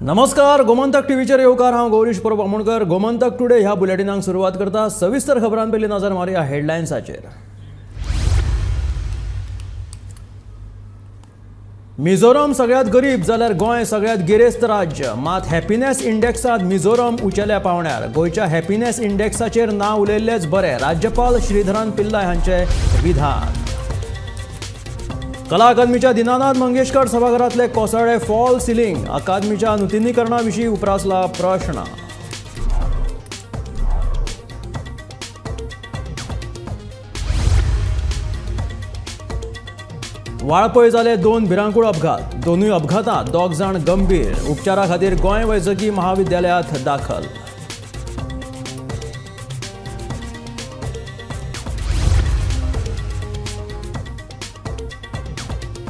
नमस्कार, गोमंतक टीव्हीचेर येवकार। हांव गौरीश परब आमोणकर। गोमंतक टुडे ह्या बुलेटिनाक सुरवात करता। सविस्तर खबरां पयलीं नजर मारया हेडलायन्साचेर। मिझोराम सगळ्यात गरीब जाल्यार गोंय सगळ्यात गिरेस्त राज्य। मात हॅपीनेस इंडेक्सात मिझोराम उंचेल्या पावंड्यार। गोंयच्या हॅपीनेस इंडेक्साचेर नांव उलयल्लेच बरे, राज्यपाल श्रीधरन पिल्लाय हांचे विधान। कला अकादमीच्या दिनानाथ मंगेशकर सभाघरांतले कोसळ्ळे फॉल सिलींग। अकादमीच्या नूतनीकरणा विशीं उपरासला प्रश्न। वाळपय जाले 2 भिरांकूळ अपघात। दोनूय अपघातांत 2 जाण गंभीर। उपचारा खातीर गोंय वैजकी महाविद्यालयांत दाखल।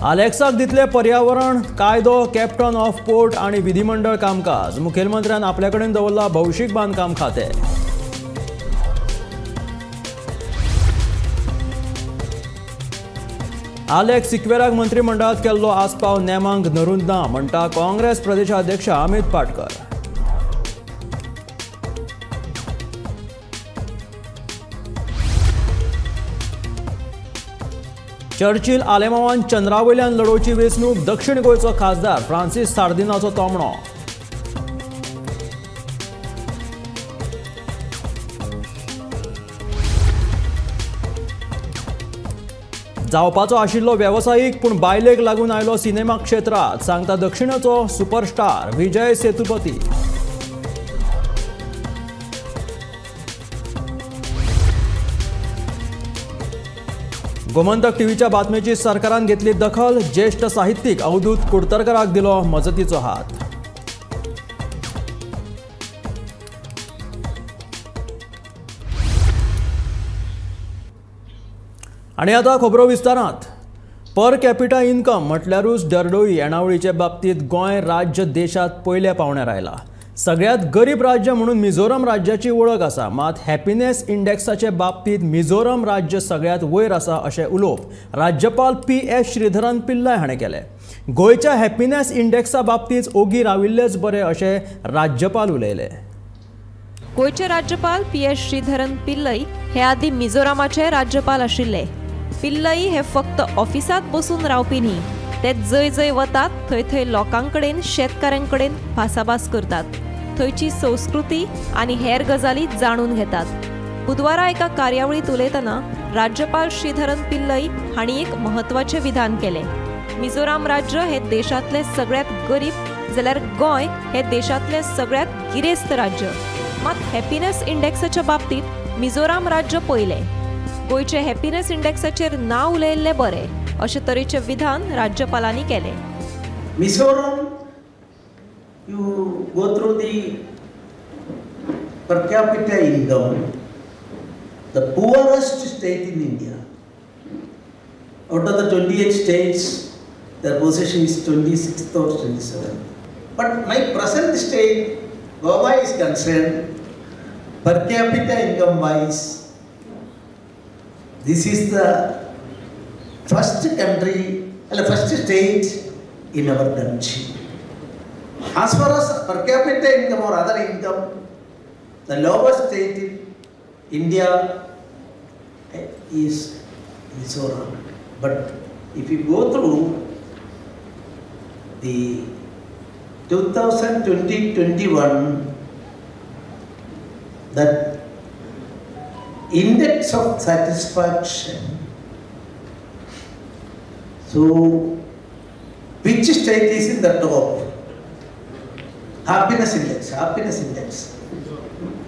अलेक्साक दितले पर्यावरण कायदो, कॅप्टन ऑफ पोर्ट आनी विधिमंडळ कामकाज। मुखेलमंत्र्यान आपल्या कडेन दवरला भौशीक बांदकाम खातें। आलेख सिक्वेराक मंत्रिमंडळात केल्लो आस्पाव नेमांक धरून ना, म्हणटा काँग्रेस प्रदेशाध्यक्ष अमित पाटकर। चर्चिल आलेमांवान चंद्रावयल्यान लडोवची वेंचणूक। दक्षिण गोंयचो खासदार फ्रांसीस सार्दिनाचो तोमणो। जावपाचो आशिल्लो वेवसायीक पूण बायलेक लागून आयलो सिनेमा क्षेत्रांत, सांगता दक्षिणचो सुपरस्टार विजय सेतुपती। गोमंतक टीव्हीच्या बातमेची सरकारान घेतली दखल। ज्येष्ठ साहित्यीक अवधूत कुडतरकराक दिलो मजतीचो हात। आणि आता खबरो विस्तारांत। पर कॅपिटा इन्कम म्हटल्यारूच दरडोई येणावळीचे बाबतींत गोंय राज्य देशात पयल्या पावंड्यार आयला। सगळ्यात गरीब राज्य म्हणून मिझोराम राज्याची वळख आसा, मात हॅपीनेस इंडेक्साचे बाबतींत मिझोराम राज्य सगळ्यात वयर आसा अशें उलोवप राज्यपाल पी.एस. श्रीधरन पिल्लाय हाणें केलें। गोंयच्या हॅपीनेस इंडेक्सा बाबतींत ओगी राविल्लेच बरे अशें राज्यपाल उलयले। गोंयचे राज्यपाल पी.एस. श्रीधरन पिल्लई हे आदी मिझोरामाचे राज्यपाल आशिल्ले। पिल्लई हे फक्त ऑफिसात बसून रावपी न्ही, ते जय जय वतात थंय थंय लोकांकडेन, शेतकाऱ्यांकडेन भासाभास करतात, थंयची संस्कृती आनी हेर गजाली जाणून घेतात। बुधवारा एका कार्यावळीत उलयतना राज्यपाल श्रीधरन पिल्लई हांणी एक म्हत्वाचें विधान केलें। मिझोराम राज्य हे देशांतले सगळ्यात गरीब जाल्यार गोंय हे देशांतले सगळ्यात गिरेस्त राज्य। मात हॅपीनेस इंडेक्साच्या बाबतींत मिझोराम राज्य पयलें। गोंयचे हॅपीनेस इंडेक्साचेर नांव उलयल्ले बरे अशे तरेचे विधान राज्यपालांनी केले। Mizoram, you go through the per capita income, the poorest state in India. Out of the 28 states, their position is 26th or 27th. But my present state, Goa is concerned, per capita income wise, this is the first country, first state in our country. As far as per capita income or other income, the lowest state in India is Mizoram. But if you go through the 2020-21, that index of satisfaction, so which state is in the top? Happiness index,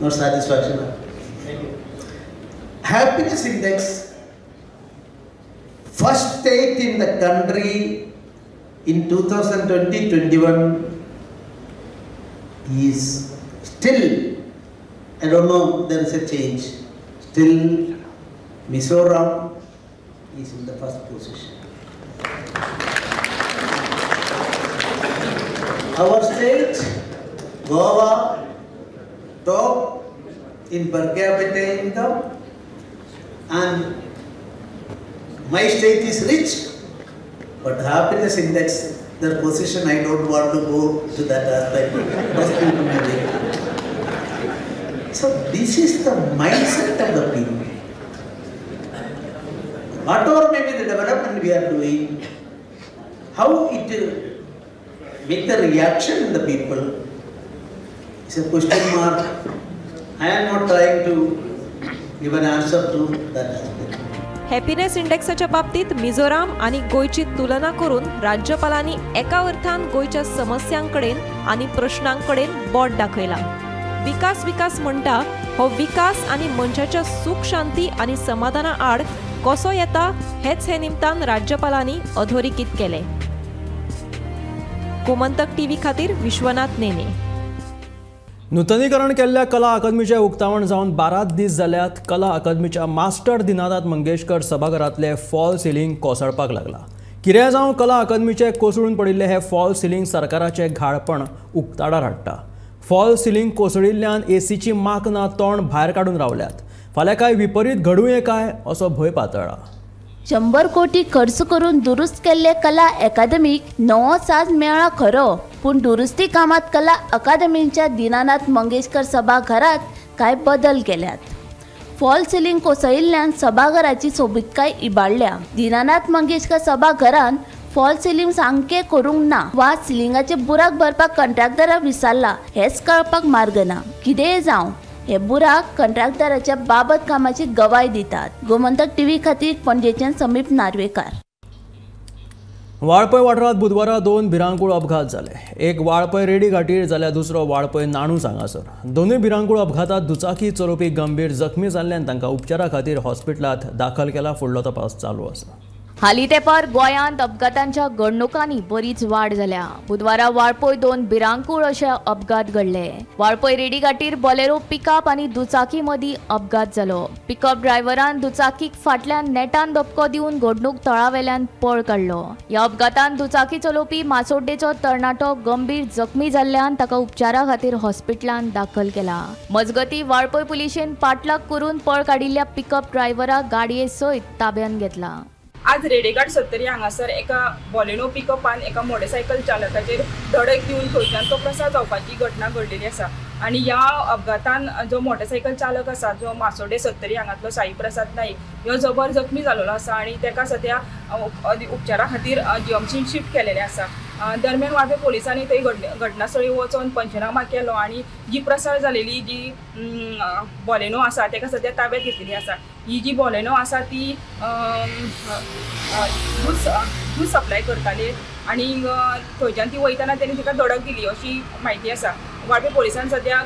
not satisfaction. Happiness index, first state in the country in 2020-21 is still, I don't know, there is a change. Still, Mizoram is in the first position. Our state, Goa, top in per capita income, and my state is rich, but happiness index their position. I don't want to go to that aspect. Most people may think. So this is the mindset of the people. Whatever may be the development we are doing, how it make the reaction in the people is a question mark. I am not trying to give an answer to that aspect. Happiness इंडेक्साच्या बाबतीत मिझोराम आणि गोयची तुलना करून राज्यपालांनी एका अर्थान गोयच्या समस्यांकडेन आणि प्रश्नांकडेन बोट दाखयला. विकास विकास म्हणटा हो विकास आणि मनशाच्या सुख शांती आणि समाधाना आड कसो येता हेच हे निमतान राज्यपालांनी अधोरेखित केले. गोमंतक टीव्ही खातीर विश्वनाथ नेने. नूतनीकरण केल्ल्या कला अकादमीचे उक्तावण जावन 12 दीस जाल्यात. कला अकादमीच्या मास्टर दिनानाथ मंगेशकर सभाघरांतले फॉल सिलींग कोसळपाक लागला. कितें जावं कला अकादमीचे कोसळून पडिल्ले हे फॉल सिलींग सरकाराचे घाळपण उक्ताडार हाडटा. फॉल सिलींग कोसळिल्ल्यान एसीची माक ना तोंड भायर काडून रावल्यात. फाल्यां काय विपरीत घडूं काय असो भंय पातळ्ळा. 100 कोटी खर्च करून दुरुस्त केल्ले कला अकादमीक नवो साज मेळ्ळा खरो, पूण दुरुस्ती कामात कला अकादमीच्या दीनानाथ मंगेशकर सभाघरात काय बदल केल्यात. फॉल सिलींग कोसळिल्ल्यान सभाघराची सोबीतकाय इबाडल्या. दीनानाथ मंगेशकर सभाघरान फॉल सिलींग सामकें करूंक ना वा सिलिंगाचे बुराक भरपाक कंट्रॅक्टराक विचारला हेच कळपाक मार्ग ना. कितेंय जावं हे बुराक कंट्रॅक्टराच्या बाबत कामाची गवाय दितात. गोमंतक टीव्ही खातीर पणजेच्यान समीप नार्वेकार. वाळपय वाठारांत बुधवारा 2 भिरांकूळ अपघात जाले. एक वाळपय रेडी घाटीर जाल्यार दुसरो वाळपय नाणूस हांगासर. दोनूय भिरांकूळ अपघातांत दुचाकी चलोवपी गंभीर जखमी जाल्ल्यान तांकां उपचारा खातीर हॉस्पिटलांत दाखल केला. फुडलो तपास चालू आसा. हालीं तेंपार गोंयांत अपघातांच्या घडणुकांनी बरीच वाड जाल्या. बुधवारा वाळपय 2 भिरांकूळ अशे अपघात घडले. वाळपय रेडी घाटीर बोलेरो पिकअप आनी दुचाकी मदीं अपघात जालो. पिकअप ड्रायव्हरान दुचाकीक फाटल्यान नेटान धपको दिवन घडणूक तळावेल्यान पळ काडलो. ह्या अपघातांत दुचाकी चलोवपी मासोड्डेचो तरणाटो गंभीर जखमी जाल्ल्यान ताका उपचारा खातीर हॉस्पिटलांत दाखल केला. मजगतीं वाळपय पुलिशेन पाठलाग करून पळ काडिल्ल्या पिकअप ड्रायव्हराक गाडये सयत ताब्यात घेतला. आज रेडेघाट 70 हांगासर एका बॉलेनो पिकअपान एका मोटरसायकल चालकाचेर धडक दिवन थंयच्यान तो प्रसार जावपाची घटना घडलेली आसा. आनी ह्या अपघातान जो मोटरसायकल चालक आसा जो मासोडे 70 हांगातलो साई प्रसाद नाईक ह्यो जबर जखमी जाल्लो आसा आनी ताका सद्या उपचारा खातीर जीएमसीन शिफ्ट केलेले आसा. दरम्यान वाळपय पोलिसांनी थंय घटनास्थळी वचून पंचनामा केलो आनी जी प्रसार जालेली जी बॉलेनो आसा ताका सद्या ताब्यात घेतलेली आसा. ही जी बॉलेनो आसा ती दूध सप्लाय करताली आनी थंयच्यान ती वयतना तेणी तिका धडक दिली अशी म्हायती आसा. वाळपय पोलिसान सद्या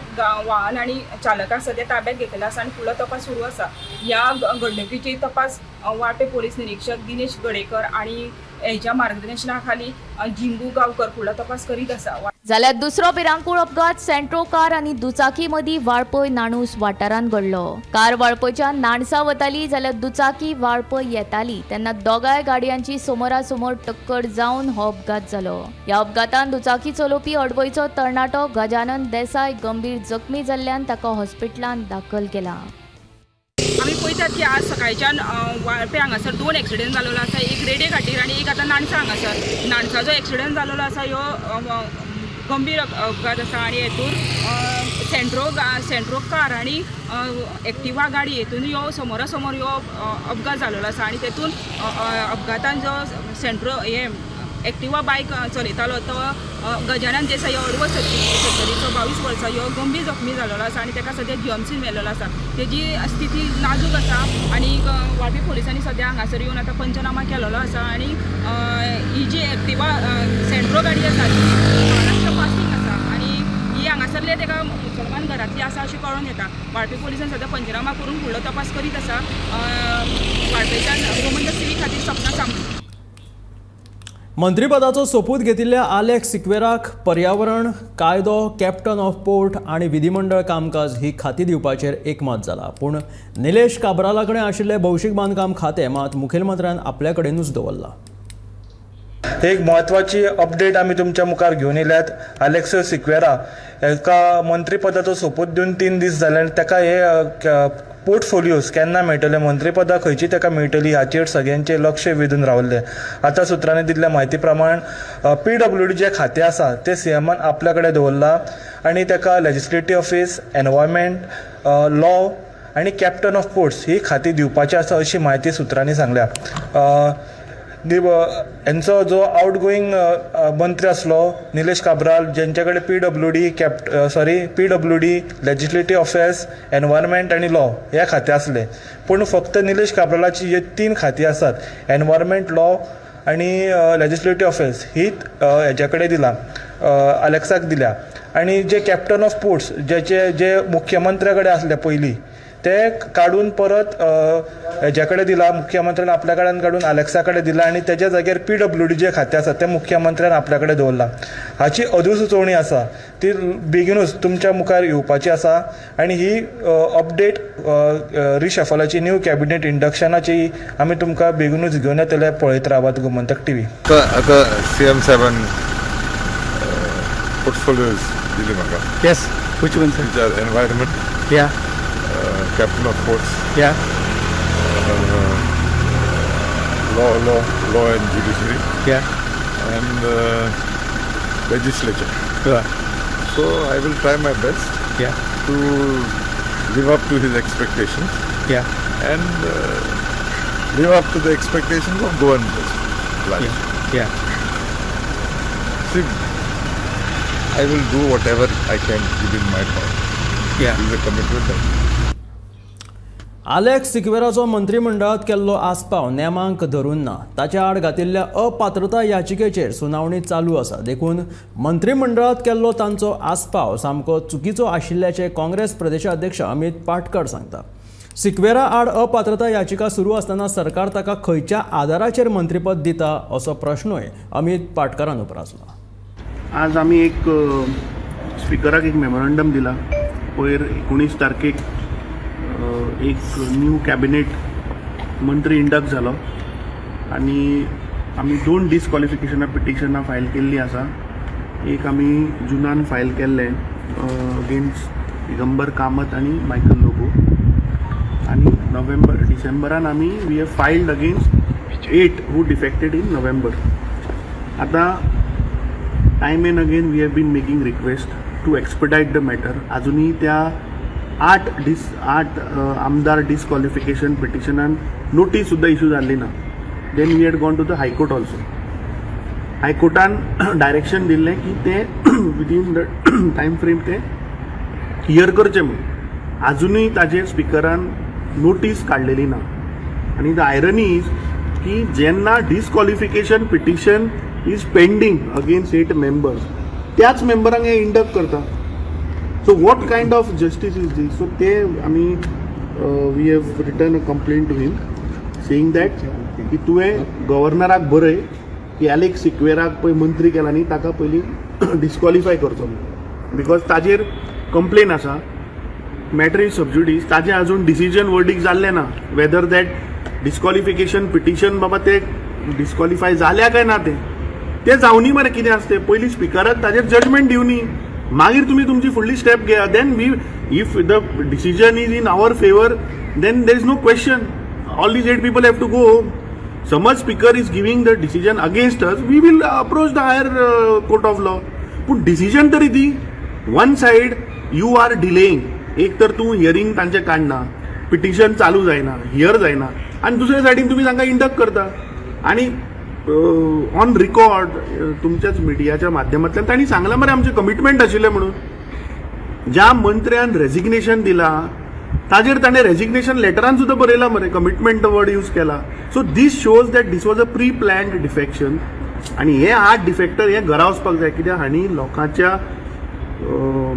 वाहन आनी चालकाक सद्या ताब्यात घेतलेलो आसा आनी फुडलो तपास सुरू आसा. ह्या घडणुकीची तपास वाळपय पोलीस निरीक्षक दिनेश गडेकर आनी हेच्या मार्गदर्शना खाली जिंगू गांवकर फुडलो तपास करीत आसा. जाल्यार दुसरो भिरांकूळ अपघात सेंट्रो कार आनी दुचाकी मदीं वाळपय नाणूस वाठारांत घडलो. कार वाळपयच्या नाणसा वताली जाल्यार दुचाकी वाळपय येताली तेन्ना दोगांय गाडयांची समोरासमोर टक्कर जावन हो अपघात जालो. ह्या अपघातांत दुचाकी चलोवपी अडवयचो तरणाटो गजानन देसाय गंभीर जखमी जाल्ल्यान ताका हॉस्पिटलांत दाखल केला. आमी पळयतात की आज सकाळच्यान वाळपय हांगासर 2 एक्सिडेंट जाल्लो आसा. एक रेडे घाटीर आनी एक आतां नाणसा हांगासर. नाणसा जो एक्सिडेंट जाल्लो आसा ह्यो गंभीर अपघात आसा आनी हेतून सेंट्रो कार आनी एक्टिवा गाडी हेतून ह्यो समोरासमोर ह्यो अपघात जाल्लो आसा आनी तेतून अपघातान जो सेंट्रो एक्टिवा बायक चलयतालो तो गजानन देसाई अडवो 22 वर्सां ह्यो गंभीर जखमी जाल्लो आसा आनी ताका सद्या जीएमसीन व्हेल्लो आसा. तेजी स्थिती नाजूक आसा आनी वाळपय पोलिसांनी सद्या हांगासर येवन आतां पंचनामा केलेलो आसा आनी ही जी एक्टिवा सेंट्रो गाडी आसा ती महाराष्ट्र पासिंग आसा आनी ही हांगासरले ताका मुसलमान घरांतली आसा अशें कळून येता. वाळपय पोलिसान सद्या पंचनामा करून फुडलो तपास करीत आसा. वाळपयच्यान गोमंतक टीव्ही खातीर सपना सांगली. मंत्रीपदाचो सोपूत घेतिल्ल्या आलेक्स सिक्वेराक पर्यावरण कायदो कॅप्टन ऑफ पोर्ट आणि विधिमंडळ कामकाज ही खाती दिवपाचेर एकमत जाला. पूण निलेश काब्राला कडेन आशिल्ले भौशीक बांदकाम खातें मात मुखेलमंत्र्यान आपल्या कडेनूच दवरला. एक महत्वाची अपडेट आमी तुमच्या मुखार घेवन येयल्यात. आलेक्स सिक्वेरा एका मंत्रीपदाचो सोपूत दिवन 3 दीस जाले आनी ताका हे पोर्टफोलियोज केन्ना मेळटले, मंत्रीपदां खंयची ताका मेळटली हाचेर सगळ्यांचें लक्ष वेधून रावल्लें. आतां सुत्रांनी दिल्ल्या म्हायती प्रमाण PWD जे खातें आसा तें सीएमान आपल्या कडेन दवरलां आनी ताका लेजिस्लेटिव्ह ऑफिस, एनवायरमेंट, लॉ आनी कॅप्टन ऑफ पोर्ट्स ही खातीं दिवपाची आसा अशी म्हायती सुत्रांनी सांगल्या. हांचो जो आउटगोईंग मंत्री आसलो निलेश काब्राल, जेंचे कडेन PWD लेजिस्लेटिव्ह ऑफिस, एनवायरमेंट आनी लॉ ह्या खातें आसले. पूण फक्त निलेश काब्रालाची हे 3 खातीं आसात, एनवायरमेंट, लॉ आनी लेजिस्लेटिव्ह ऑफिस, ही हेजे कडेन दिला, अलेक्साक दिल्या. आनी जे कॅप्टन ऑफ पोर्ट्स जे मुख्यमंत्र्या कडेन आसले पयलीं ते काडून परत हेजे कडेन दिला, मुख्यमंत्र्यान आपल्या कडेन काडून अलेक्सा कडेन दिला आनी तेज्या जाग्यार PWD जे खातें आसा तें मुख्यमंत्र्यान आपल्या कडेन दवरलां. हाची अधिसुचोवणी आसा ती बेगीनूच तुमच्या मुखार येवपाची आसा आनी ही अपडेट रिशफलाची न्यू कॅबिनेट इंडक्शनाची आमी तुमकां बेगीनूच घेवन येतले. पळयत रावात गोमंतक TV. आता CM साहेबान पोर्टफोलियोज दिले म्हाका. Yes, which one, sir? Environment. Yeah. Captain of Ports. Yeah. Law and Judiciary. Yeah. And legislature. Sure. So I will try my best. Yeah. To live up to his expectations. Yeah. And live up to the expectations of government. Yeah. Yeah. See, I will do whatever I can within my power. Yeah. This is a commitment. Alex सिक्वेराचो मंत्रिमंडळात केल्लो आस्पाव नेमांक धरून ना. ताच्या आड घातिल्ल्या अपात्रता याचिकेचेर सुनावणी चालू आसा. देखून मंत्रिमंडळात केल्लो तांचो आस्पाव सामको चुकीचो आशिल्ल्याचे काँग्रेस प्रदेशाध्यक्ष अमित पाटकर सांगता. सिक्वेरा आड अपात्रता याचिका सुरू आसतना सरकार ताका खंयच्या आदाराचेर मंत्रीपद दिता असो प्रश्नूय अमित पाटकरान उपरासला. आज आमी एक स्पिकराक एक मेमोरंडम दिला. पयर 19 तारखेक एक न्यू कॅबिनेट मंत्री इंडक्ट जालो आनी आमी 2 डिस्क्वॉलिफिकेशना पिटिशनां फायल केल्लीं आसा. एक आमी जुनान फायल केल्लें अगेन्स्ट दिगंबर कामत आनी मायकल लोबो आनी डिसेंबरान आमी we have filed against 8 who defected in November. आतां time and again we have been making request to expedite the matter. आजुनी त्या 8 आमदार डिस्क्वॉलिफिकेशन पिटिशनान नोटीस सुद्दां इश्यू जाल्ली ना. Then we had gone to the high court also. हायकोर्टान डायरेक्शन दिल्लें की ते विदीन द टायम फ्रेम ते हियर करचें म्हणून. आजुनूय ताजेर स्पिकरान नोटीस काडलेली ना. आनी द आयरनी इज की जेन्ना disqualification petition is pending against 8 members त्याच मेंबरांक हे इंडक्ट करता. So what kind of justice is this? So we have written a complaint to him saying that की तुवें गव्हर्नराक बरय की एलेक्स सिक्वेराक पळय मंत्री केला न्ही ताका पयलीं डिस्क्वॉलिफाय करचो बिकॉज ताजेर कंप्लेन आसा. Matter is sub judice. ताजें आजून डिसिजन वर्डिक्ट जाल्लें ना वेदर दॅट डिस्क्वॉलिफिकेशन पिटिशन बाबा ते डिस्क्वॉलिफाय जाल्या काय ना ते जावनी मरे कितें आसता तें पयलीं स्पिकराक ताजेर जजमेंट दिवनी मागीर तुमी तुमची फुडली स्टेप घेया. Then we if the decision is in our favour then there is no question. All these 8 people have to go home. समज speaker is giving the decision against us we will approach the higher court of law. पूण decision तरी दी. One side you are delaying. एक तर तूं hearing तांचें काडना, petition चालू जायना, हियर जायना आनी दुसरे सायडीन तुमी तांकां इंडक्ट करता. आनी ऑन रिकॉर्ड तुमच्याच मिडियाच्या माध्यमांतल्यान तांणी सांगलां मरे आमचें कमिटमेंट आशिल्लें म्हणून. ज्या मंत्र्यान रेजिग्नेशन दिलां ताजेर ताणें रेजिग्नेशन लेटरान सुद्दां बरयलां मरे, कमिटमेंट वर्ड यूज केला. So this shows that this was a pre planned defection. आनी हे 8 डिफेक्टर हे घरा वचपाक जाय कित्याक हांणी लोकांच्या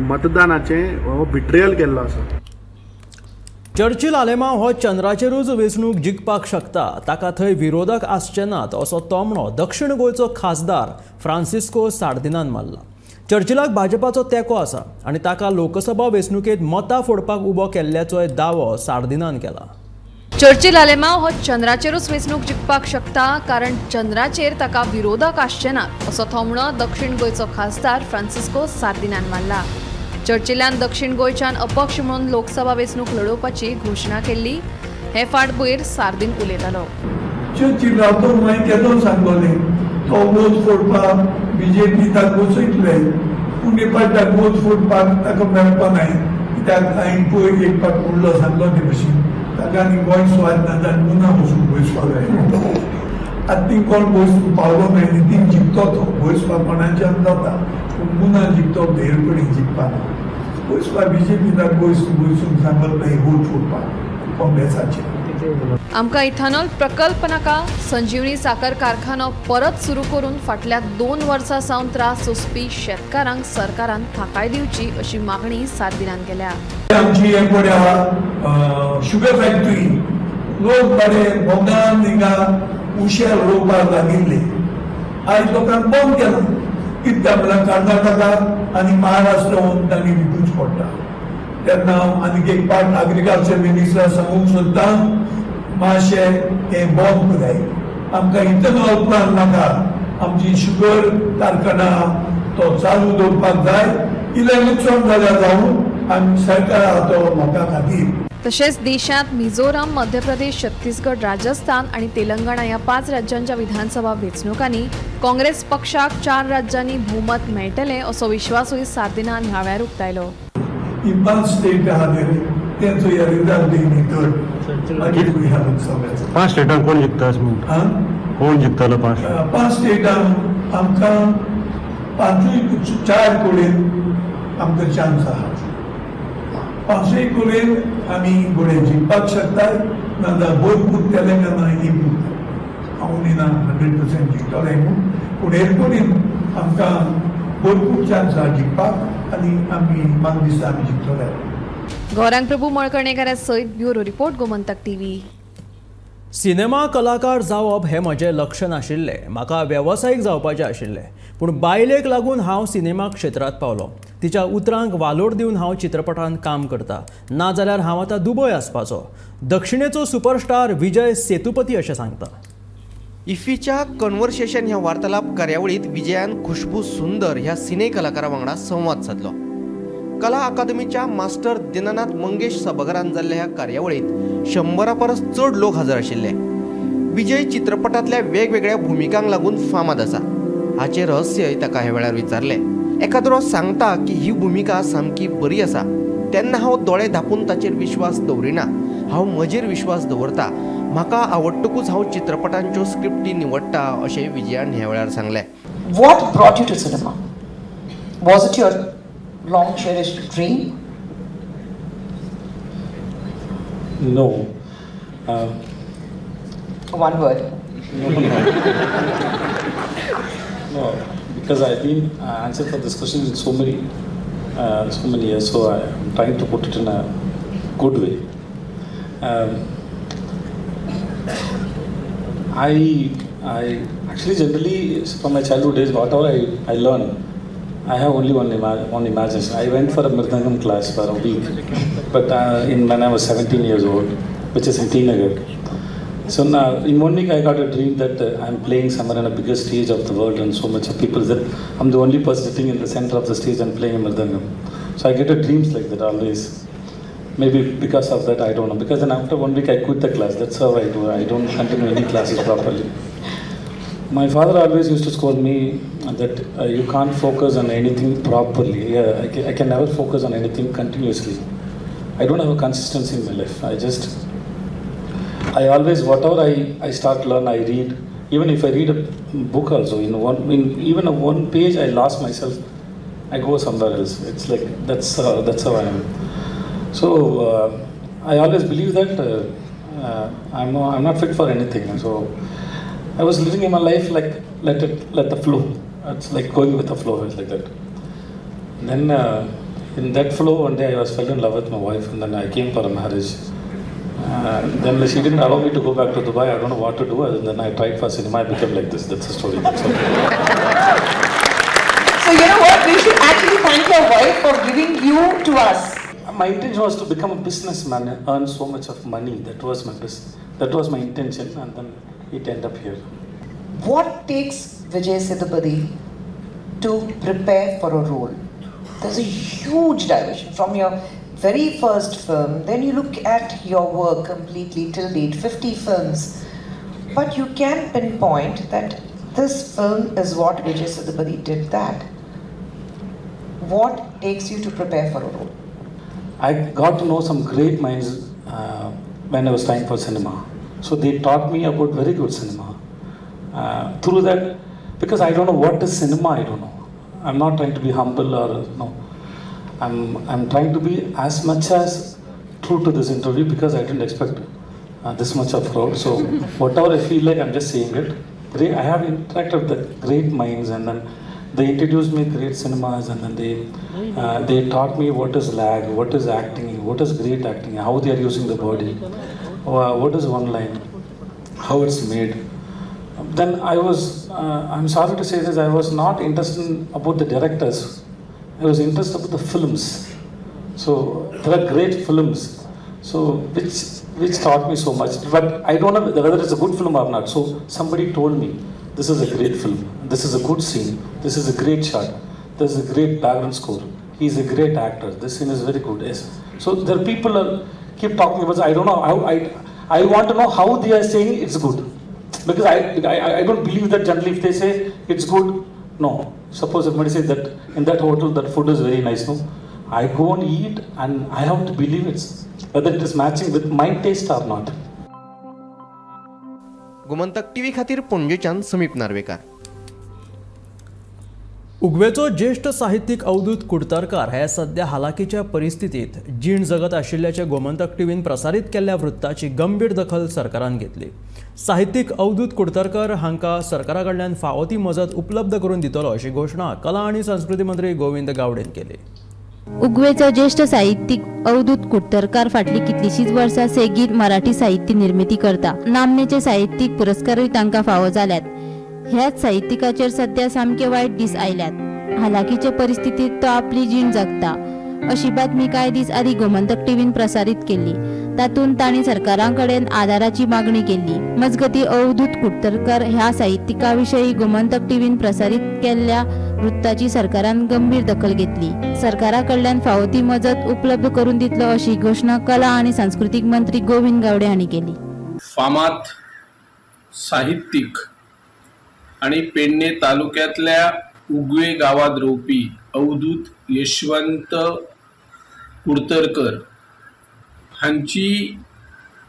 मतदानाचें बिट्रेयल केल्लो आसा. चर्चिल आलेमांव हो चंद्राचेरूच वेंचणूक जिखपाक शकता, ताका थंय विरोधक आसचे नात असो तोमणो दक्षिण गोंयचो खासदार फ्रांसिस्को सार्दिनान मारला. चर्चिलाक भाजपाचो तेंको आसा आनी ताका लोकसभा वेंचणुकेंत मतां फोडपाक उबो केल्ल्याचोय दावो सार्दिनान केला. चर्चिल आलेमांव हो चंद्राचेरूच वेंचणूक जिखपाक शकता कारण चंद्राचेर ताका विरोधक आसचे नात असो थोमणो दक्षिण गोंयचो खासदार फ्रांसिस्को सार्दिनान मारला. चर्चिल्ल्यान दक्षिण गोंयच्यान अपक्ष म्हणून लोकसभा वेंचणूक लडोवपाची घोशणा केल्ली. हे फाटभुंयेर सार्दीन उलयतालो. चर्चिल रावतो मागीर केदोन सांगलोलें तो वोट फोडपाक बीजेपी ताका वचयतले पूण नेपाळटाक वोट फोडपाक ताका मेळपाना कित्याक हांवें पयर एक फावट उरलो सांगलो ते भशेन ताका आनी गोंय सुवात ना जाल्यार मुना वचून बसपाक जाय. आतां ती कोण बस पावलो मेळ्ळी ती जिखतो तो बसपा कोणाच्यान जाता पूण मुना जिखतो भेरपडी जिखपाना. बसपा बीजेपी ताका बसून सांगत नाही वोट फोडपाक काँग्रेसाचेर. आमकां इथानॉल प्रकल्प नाका. संजीवनी साखर कारखानो परत सुरू करून फाटल्या 2 वर्सां सावन त्रास सोंसपी शेतकारांक सरकारान थाकाय दिवची अशी मागणी सार्दिनान केल्या. आमची हे पळय शुगर फॅक्टरी लोक बरे भोगान हिंगा उशेल रोवपाक लागिल्ले आयज लोकांक बंद केला. कित्याक म्हळ्यार कर्नाटका आनी महाराष्ट्र वचून तांणी विकूच पडटा. तेन्ना आनीक एक पार्ट एग्रीकल्चर मिनिस्टर सांगूंक सोदता मातशें हें बंद कराय. आमकां इथेनॉल प्लांट नाका. आमची शुगर कारखाना तो चालू दवरपाक जाय. इल्लें लुकसाण जाल्यार जावं आनी सरकार आहा तो लोकां खातीर. तशेंच देशांत मिझोराम, मध्य प्रदेश, छत्तीसगड, राजस्थान आणि तेलंगणा ह्या 5 राज्यांच्या विधानसभा वेंचणुकांनी काँग्रेस पक्षाक 4 राज्यांनी भोवमत मेळटलें असो विश्वासूय सार्दिनान ह्या वेळार उक्तायलो. ही 5 स्टेट आहा तेंचो रिजल्ट भितर मागीर वी हॅव लोकसभेचो 5 स्टेटांत कोण जिखता कोण जिखतलो 5 स्टेटांत आमकां 4 कडेन आमकां चान्स आहा. 5 कडेन आमी घोडे जिखपाक शकतात नाजाल्यार भरपूर तेलंगणा हांव म्हणिना 100% जिखतले म्हूण पूण हे कडेन आमकां भरपूर चान्स आहा जिखपाक आनी आमी म्हाका दिसता आमी जिखतले. गौरांग प्रभू मळकर्णेकारा सयत bureau report Gomantak TV. Cinema कलाकार जावप हें म्हजें लक्ष नाशिल्लें. म्हाका वेवसायीक जावपाचें आशिल्लें पूण बायलेक लागून हांव सिनेमा क्षेत्रांत पावलो. तिच्या उतरांक वालोर दिवन हांव चित्रपटांत काम करतां. नाजाल्यार हांव आतां दुबय आसपाचो. दक्षिणेचो सुपरस्टार विजय सेतुपती अशें सांगता. इफ्फीच्या कन्वर्सेशन ह्या वार्तालाप कार्यावळीत विजयान खुशबू सुंदर ह्या सिने कलाकारा वांगडा संवाद साधलो. कला अकादमीच्या मास्टर दिनानाथ मंगेश सभाघरांत जाल्ल्या ह्या कार्यावळीत 100 परस चड लोक हजर आशिल्ले. विजय चित्रपटांतल्या वेगवेगळ्या भुमिकांक लागून फामाद आसा. हाचे रहस्यय ताका ह्या वेळार विचारले. एखादो सांगता की ही भुमिका सामकी बरी आसा तेन्ना हांव दोळे धापून ताचेर विश्वास दवरिना. हांव म्हजेर विश्वास दवरता. म्हाका आवडटकूच हांव चित्रपटांच्यो स्क्रिप्टी निवडटा अशें विजयान ह्या वेळार सांगलें. What brought you to cinema? Was it your long cherished dream? No. One word. No, because I've been answered for this question in so many years, so I'm trying to put it in a good way. I actually generally from my childhood days, whatever I learn, I have only one imagination. I went for a Mridangam class for a week, but when I was 17 years old, which is in Tinagar. So now, in 1 week, I got a dream that I'm playing somewhere on a bigger stage of the world and so much of people that I'm the only person sitting in the center of the stage and playing a Mridangam. So I get dreams like that always. Maybe because of that, I don't know. Because then after 1 week, I quit the class. That's how I do. I don't continue any classes properly. My father always used to scold me that you can't focus on anything properly. Yeah, I can never focus on anything continuously. I don't have a consistency in my life. I always, whatever I start to learn, I read. Even if I read a book also, even a 1 page, I lost myself. I go somewhere else. It's like, that's how I am. So, I always believe that I'm not fit for anything. So, I was living in my life like, let the flow. It's like going with the flow, it's like that. Then, in that flow, one day I fell in love with my wife, and then I came for a marriage. Then she didn't allow me to go back to Dubai. I don't know what to do. And then I tried for cinema. I became like this. That's the story. That's all. So you know what? We should actually thank your wife for giving you to us. My intention was to become a businessman and earn so much of money. That was my business. That was my intention, and then it ended up here. What takes Vijay Sethupathi to prepare for a role? there's a huge diversion from your very first film. Then you look at your work completely till date, 50 films. But you can pinpoint that this film is what Vijay Sethupathi did that. What takes you to prepare for a role? I got to know some great minds when I was trying for cinema. So they taught me about very good cinema. Through that, because I don't know what is cinema, I don't know. I'm not trying to be humble or no. I'm trying to be as much as true to this interview because I didn't expect this much of crowd. So whatever I feel like, I'm just saying it. I have interacted with great minds, and then they introduced me great cinemas, and then they taught me what is lag, what is acting, what is great acting, how they are using the body, what is one line, how it's made. Then I'm sorry to say this, I was not interested about the directors. I was interested about the films. So there are great films, so which taught me so much. But I don't know whether it's a good film or not. So somebody told me, this is a great film, this is a good scene, this is a great shot, this is a great background score, he's a great actor, this scene is very good. Yes. So there are people keep talking about, I don't know how, I want to know how they are saying it's good. Because I don't believe that generally if they say it's good, no. Suppose somebody says that in that hotel that food is very nice, no. I go and eat and I have to believe whether it is matching with my taste or not. Gomantak TV खातीर पणजेच्यान समीप नार्वेकार. उगवेचो ज्येष्ठ साहित्यीक अवधूत कुडतरकार हे सध्या हालाकीच्या परिस्थितीत जीण जगत आशिल्ल्याचे गोमंतक टीव्हीन प्रसारीत केल्ल्या वृत्ताची गंभीर दखल सरकारान घेतली. साहित्यीक अवधूत कुडतरकर हांकां सरकारा कडल्यान फावो ती मजत उपलब्ध करून दितलो अशी घोषणा कला आनी संस्कृती मंत्री गोविंद गावडेन केली. उगवेचो ज्येष्ठ साहित्यीक अवधूत कुडतरकार फाटली कितलीशीच वर्सां सेगीत मराठी साहित्य निर्मिती करता. नामनेचे साहित्यीक पुरस्कारूय तांकां फावो जाल्यात. ह्याच साहित्यिकाचेर सध्या सामके वायट दीस आयल्यात. हालाकीच्या परिस्थितीत तो आपली जीण जगता अशी बातमी कांय दीस आदी गोमंतक टीव्हीन प्रसारीत केल्ली. तातूंत तांणी सरकारां कडेन आदाराची मागणी केल्ली. मजगती अवधूत कुडतरकर ह्या साहित्यिका विशयी गोमंतक टीव्हीन प्रसारीत केल्ल्या वृत्ताची सरकारान गंभीर दखल घेतली. सरकारा कडल्यान फावो ती मजत उपलब्ध करून दितलो अशी घोषणा कला आनी सांस्कृतीक मंत्री गोविंद गावडे हांणी केली. फामाद साहित्यीक आणि पेडणे तालुक्यातल्या उगवे गावात रावपी अवधूत यशवंत कुडतरकर हांची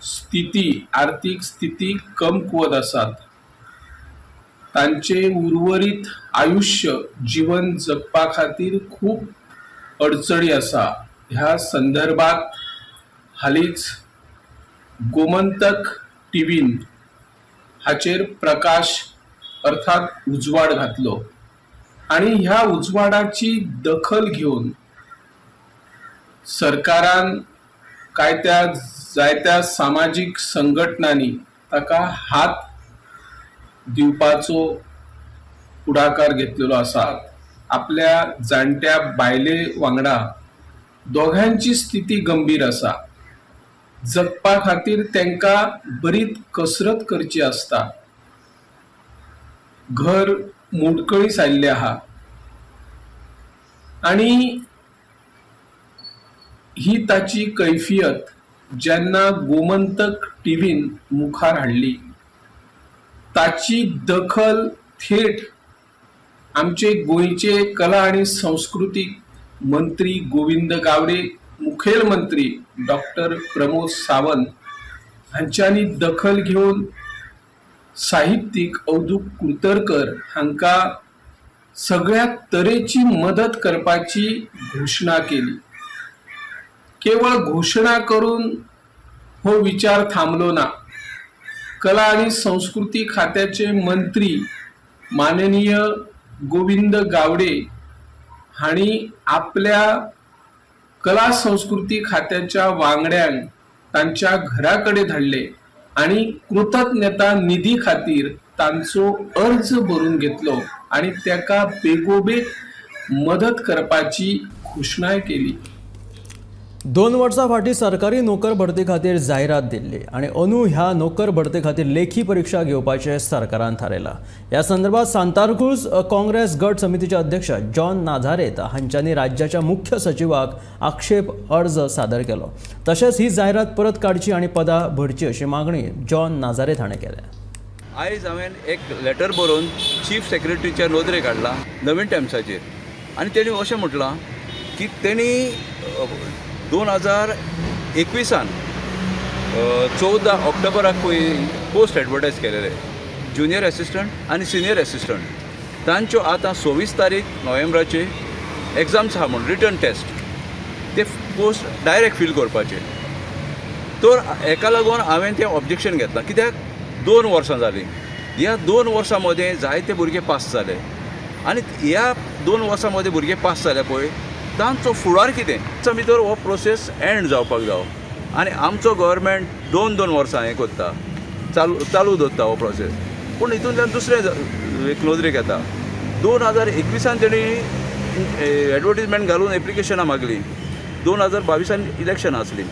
स्थिती आर्थिक स्थिती कमकुवत आसात. तांचे उर्वरित आयुष्य जीवन जगपा खातीर खूप अडचणी आसा. ह्या संदर्भात हालींच गोमंतक टीव्हीन हाचेर प्रकाश अर्थात उजवाड घातलो आणि ह्या उजवाडाची दखल घेऊन सरकारान जायत्या सामाजिक संघटनांनी ताका हात दिवपाचो पुढाकार घेतलेलो आसा. आपल्या जाणट्या बायले वांगडा दोघांची स्थिती गंभीर आसा. जगपा खातीर तांकां बरीच कसरत करची आसता. घर मोडकळीस आयिल्लें आहा आणि ही ताची कैफियत जेन्ना गोमंतक टीव्हीन मुखार हाडली ताची दखल थेट आमचे गोंयचे कला आणि संस्कृती मंत्री गोविंद गावडे, मुखेलमंत्री डॉक्टर प्रमोद सावंत हांच्यांनी दखल घेऊन साहित्यीक अवधूत कुडतरकर हांकां सगळ्या तरेची मदत करपाची घोषणा केली. केवळ घोषणा करून हो विचार थांबलो ना. कला आणि संस्कृती खात्याचे मंत्री माननीय गोविंद गावडे हांणी आपल्या कला संस्कृती खात्याच्या वांगड्यांक तांच्या घरा कडेन धाडले आणि कृतज्ञता निधी खातीर तांचो अर्ज भरून घेतलो आणि ताका बेगोबेग मदत करपाची घोषणा केली. 2 वर्सां फाटीं सरकारी नोकर भरती खातीर जायरात दिल्ली आनी अंदू ह्या नोकर भरती खातीर लेखी परीक्षा घेवपाचें सरकारान थारायलां. ह्या संदर्भात सांताक्रूज काँग्रेस गट समितीचे अध्यक्ष जॉन नाझारेत हांच्यांनी राज्याच्या मुख्य सचिवाक आक्षेप अर्ज सादर केलो. तशेंच ही जायरात परत काडची आनी पदां भरची अशी मागणी जॉन नाझारेत हाणें केल्या. आयज हांवें एक लेटर बरोवन चीफ सेक्रेटरीच्या नोंदरेक हाडला नवीन टायम्साचेर आनी तेणी अशें म्हटलां की तेणी 2021 14 ऑक्टोबराक पोस्ट एडवर्टायज केलेले ज्युनियर एसिस्टंट आनी सिनियर एसिस्टंट तांच्यो आतां 26 तारीख नोव्हेंबराचे एग्जाम्स आहा म्हूण रिटर्न टेस्ट ते पोस्ट डायरेक्ट फिल करपाचे. तर हेका लागून हांवें तें ऑब्जेक्शन घेतलां कित्याक 2 वर्सां जालीं. ह्या 2 वर्सां मदें जायते भुरगे पास जाले आनी ह्या 2 वर्सां मदें भुरगे पास जाले पळय तांचो फुडार कितें भितर हो प्रोसेस एंड जावपाक जावो आनी आमचो गव्हर्मेंट 2 वर्सां हें करता चालू दवरता हो प्रोसेस. पूण हितूंतल्यान दुसरें एक नोंदरेक येता 2021 तेणी एडवर्टिजमेंट घालून एप्लिकेशनां मागली 2022 इलेक्शनां आसलीं.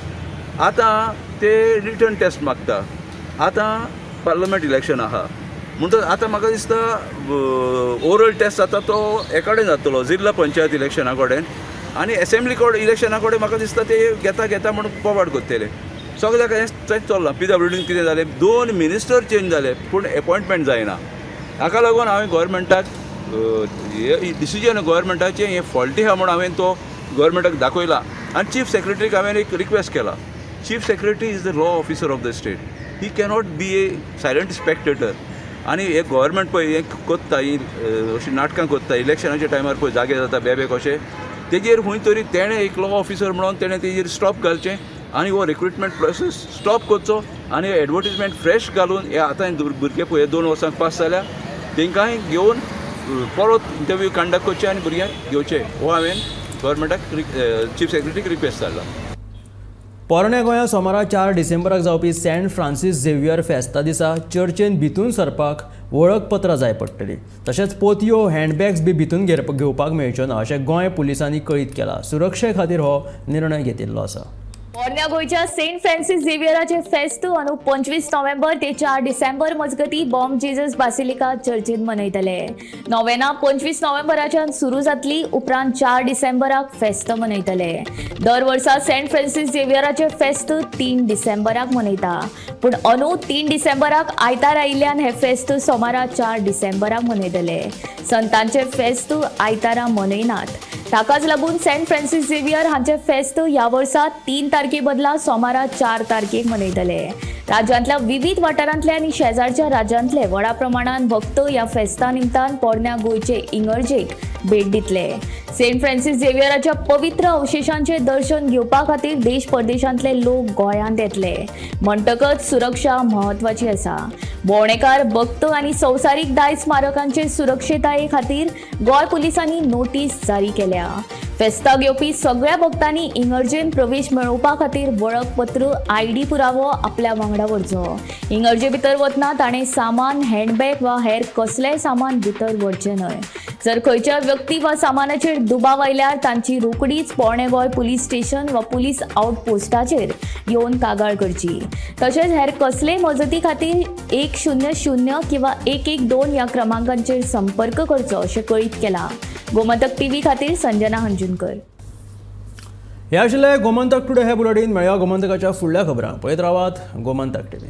आतां ते रिटर्न टेस्ट मागता. आतां पार्लमेंट इलेक्शन आहा म्हणटच आतां म्हाका दिसता ओरल टेस्ट जाता तो एका कडेन जातलो जिल्हा पंचायत इलेक्शना कडेन आनी असेंब्ली इलेक्शना कडेन म्हाका दिसता ते घेता म्हणून पोवाड करतले. सगळ्याक हें चल्लां. PWDन कितें जालें 2 मिनिस्टर चेंज जाले पूण अपॉयंटमेंट जायना. हाका लागून हांवें गव्हर्मेंटाक डिसिजन गव्हर्मेंटाचें हें फॉल्टी आहा म्हणून हांवें तो गव्हर्मेंटाक दाखयला आनी चीफ सेक्रेटरीक हांवें एक रिक्वेस्ट केला. Chief secretary is the law officer of the state. He cannot be A silent Spectator. आनी हे गव्हर्मेंट पळय हें कोत्ता अशीं नाटकां कोत्ता इलेक्शनाच्या टायमार पळय जागे जाता बेबे कशें तेजेर खंय तरी तेणें एक लॉ ऑफिसर म्हणून तेणें तेजेर स्टॉप घालचें आनी हो रिक्रुटमेंट प्रोसेस स्टॉप करचो आनी एडवर्टिजमेंट फ्रेश घालून हे आतां भुरगे पळय 2 वर्सांक पास जाल्या तेंकांय घेवन परत इंटरव्यू कंडक्ट करचे आनी भुरग्यांक घेवचे हो हांवें गव्हर्मेंटाक चीफ सेक्रेटरीक रिक्वेस्ट धाडला. पोरण्या गोंयांत सोमारा 4 डिसेंबराक जावपी सेंट फ्रांसीस झेवियर फेस्ता दिसा चर्चेंत भितून सरपाक वळखपत्रां जाय पडटलीं. तशेंच पोतयो हँडबॅग्स बी भितून घेवपाक मेळच्यो ना अशें गोंय पुलिसांनी कळीत केलां. सुरक्षे खातीर हो निर्णय घेतिल्लो आसा. पोरण्या गोंयच्या सेंट फ्रांसीस झेवियराचे फेस्त अंदू 25 नोव्हेंबर ते 4 डिसेंबर मजगती बॉम जेजस बासिलिका चर्चींत मनयतले. नोवेना 25 नोव्हेंबराच्यान सुरू जातली उपरांत 4 डिसेंबराक फेस्त मनयतले. दर वर्सा सेंट फ्रांसीस झेवियराचे फेस्त 3 डिसेंबराक मनयता पूण अंदू 3 डिसेंबराक आयतार आयिल्ल्यान हे फेस्त सोमारा 4 डिसेंबराक मनयतले. संतांचे फेस्त आयतारा मनयनात. ताकाच लागून सेंट फ्रांसीस झेवियर हांचे फेस्त ह्या वर्सा 3 तारखे बदला सोमारा 4 तारखेक मनयतले. राज्यांतल्या विविध वाठारांतले आनी शेजारच्या राज्यांतले व्हडा प्रमाणात भक्त ह्या फेस्ता निमतान पोरण्या गोंयचे इगर्जेक भेट दितले. सेंट फ्रांसीस झेवियराच्या पवित्र अवशेशांचे दर्शन घेवपा खातीर देश परदेशांतले लोक गोंयांत येतले. म्हणटकच सुरक्षा म्हत्वाची आसा. भोंवडेकार भक्त आनी संवसारीक दायज स्मारकांचे सुरक्षेताये खातीर गोंय पुलिसांनी नोटीस जारी केल्या. फेस्ताक येवपी सगळ्या भक्तांनी इगर्जेन प्रवेश मेळोवपा खातीर वळखपत्र ID पुरावो आपल्या वांगडा व्हरचो. इगर्जे भितर वतना ताणें सामान हँडबॅग वा हेर कसलेंय सामान भितर व्हरचें न्हय. जर खंयच्या व्यक्ती वा सामानाचेर दुबाव आयल्यार तांची रोखडीच पोरणे गोंय पुलीस स्टेशन वा पुलीस आउटपोस्टाचेर येवन कागाळ करची. तशेंच हेर कसलेय मजती खातीर 100 किंवा 112 ह्या क्रमांकांचेर संपर्क करचो अशें कळीत केलां. गोमंतक TV खातीर संजना हंजुनकर. हे आशिल्ले गोमंतक टुडे हे बुलेटिन. मेळया गोमंतकाच्या फुडल्या खबरांक. पळयत रावात गोमंतक TV.